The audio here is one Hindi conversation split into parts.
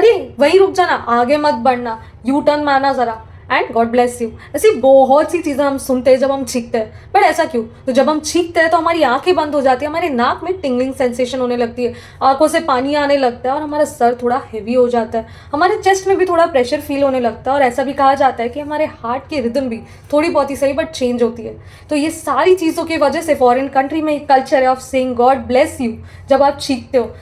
अरे वहीं रुक जाना, आगे मत बढ़ना, यू टर्न मारना ज़रा, एंड गॉड ब्लेस यू। ऐसी बहुत सी चीज़ें हम सुनते हैं जब हम छींकते हैं। बट ऐसा क्यों? तो जब हम छींकते हैं तो हमारी आंखें बंद हो जाती है, हमारे नाक में टिंगलिंग सेंसेशन होने लगती है, आंखों से पानी आने लगता है और हमारा सर थोड़ा हेवी हो जाता है, हमारे चेस्ट में भी थोड़ा प्रेशर फील होने लगता है और ऐसा भी कहा जाता है कि हमारे हार्ट की रिदम भी थोड़ी बहुत ही सही बट चेंज होती है। तो ये सारी चीज़ों की वजह से फॉरेन कंट्री में एक कल्चर है of saying God bless you जब आप छींकते हो,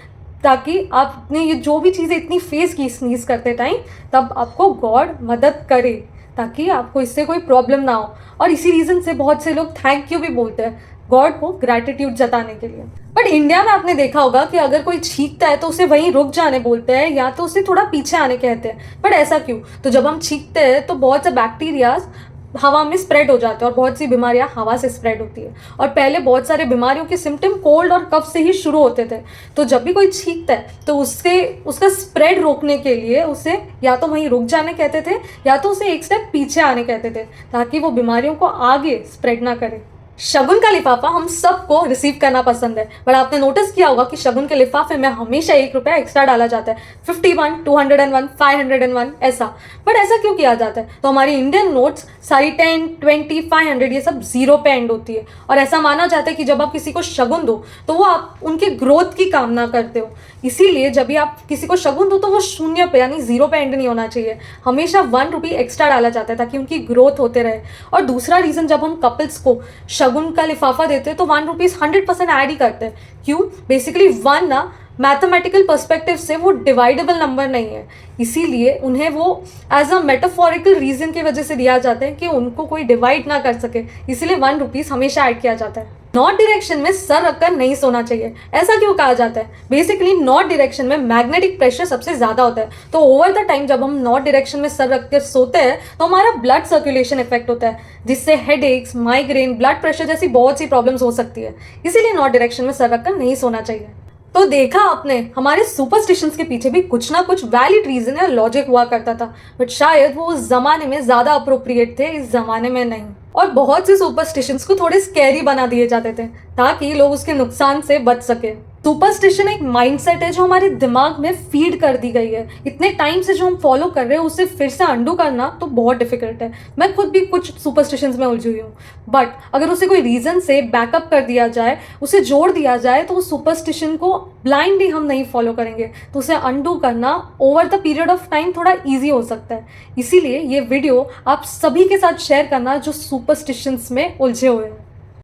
ताकि आपने ये जो भी चीज़ें इतनी फेस की स्नीज करते टाइम, तब आपको गॉड मदद करे ताकि आपको इससे कोई प्रॉब्लम ना हो। और इसी रीज़न से बहुत से लोग थैंक यू भी बोलते हैं गॉड को ग्रैटिट्यूड जताने के लिए। बट इंडिया में आपने देखा होगा कि अगर कोई छींकता है तो उसे वहीं रुक जाने बोलते हैं या तो उसे थोड़ा पीछे आने कहते हैं। बट ऐसा क्यों? तो जब हम छींकते हैं तो बहुत से बैक्टीरियाज हवा में स्प्रेड हो जाते हैं और बहुत सी बीमारियां हवा से स्प्रेड होती है। और पहले बहुत सारे बीमारियों के सिम्टम कोल्ड और कफ से ही शुरू होते थे। तो जब भी कोई छींकता है तो उसका स्प्रेड रोकने के लिए उसे या तो वहीं रुक जाने कहते थे या तो उसे एक स्टेप पीछे आने कहते थे, ताकि वो बीमारियों को आगे स्प्रेड ना करे। शगुन का लिफाफा हम सबको रिसीव करना पसंद है, बट आपने नोटिस किया होगा कि शगुन के लिफाफे में हमेशा 1 रुपया एक्स्ट्रा डाला जाता है, 51, 201, 501 ऐसा। बट ऐसा क्यों किया जाता है? तो हमारी इंडियन नोट्स सारी 10, 20, 500 ये सब जीरो पे एंड होती है और ऐसा माना जाता है कि जब आप किसी को शगुन दो तो वो आप उनके ग्रोथ की कामना करते हो। इसीलिए जब भी आप किसी को शगुन दो तो वो शून्य पे यानी जीरो पे एंड नहीं होना चाहिए, हमेशा 1 रुपी एक्स्ट्रा डाला जाता है ताकि उनकी ग्रोथ होते रहे। और दूसरा रीज़न, जब हम कपल्स को शगुन का लिफाफा देते हैं तो 1 रुपीज़ 100% ऐड ही करते हैं। क्यों? बेसिकली 1 ना मैथमेटिकल पर्सपेक्टिव से वो डिवाइडेबल नंबर नहीं है, इसीलिए उन्हें वो एज अ मेटाफोरिकल रीजन की वजह से दिया जाता है कि उनको कोई डिवाइड ना कर सके, इसीलिए 1 रुपीज़ हमेशा ऐड किया जाता है। नॉर्थ डायरेक्शन में सर रखकर नहीं सोना चाहिए, ऐसा क्यों कहा जाता है? बेसिकली नॉर्थ डायरेक्शन में मैग्नेटिक प्रेशर सबसे ज़्यादा होता है, तो ओवर द टाइम जब हम नॉर्थ डायरेक्शन में सर रखकर सोते हैं तो हमारा ब्लड सर्कुलेशन इफेक्ट होता है, जिससे हेडेक्स, माइग्रेन, ब्लड प्रेशर जैसी बहुत सी प्रॉब्लम्स हो सकती है। इसीलिए नॉर्थ डायरेक्शन में सर रखकर नहीं सोना चाहिए। तो देखा आपने, हमारे सुपरस्टिशंस के पीछे भी कुछ ना कुछ वैलिड रीजन या लॉजिक हुआ करता था, बट शायद वो उस जमाने में ज्यादा अप्रोप्रिएट थे, इस जमाने में नहीं। और बहुत से सुपरस्टिशंस को थोड़े स्कैरी बना दिए जाते थे ताकि लोग उसके नुकसान से बच सके। सुपरस्टिशन एक माइंडसेट है जो हमारे दिमाग में फीड कर दी गई है। इतने टाइम से जो हम फॉलो कर रहे हैं उसे फिर से अंडू करना तो बहुत डिफिकल्ट है। मैं खुद भी कुछ सुपरस्टिशंस में उलझी हुई हूँ, बट अगर उसे कोई रीजन से बैकअप कर दिया जाए, उसे जोड़ दिया जाए, तो उस सुपरस्टिशन को ब्लाइंडली हम नहीं फॉलो करेंगे, तो उसे अंडू करना over the period of time थोड़ा ईजी हो सकता है। इसीलिए ये वीडियो आप सभी के साथ शेयर करना जो सुपरस्टिशंस में उलझे हुए हैं।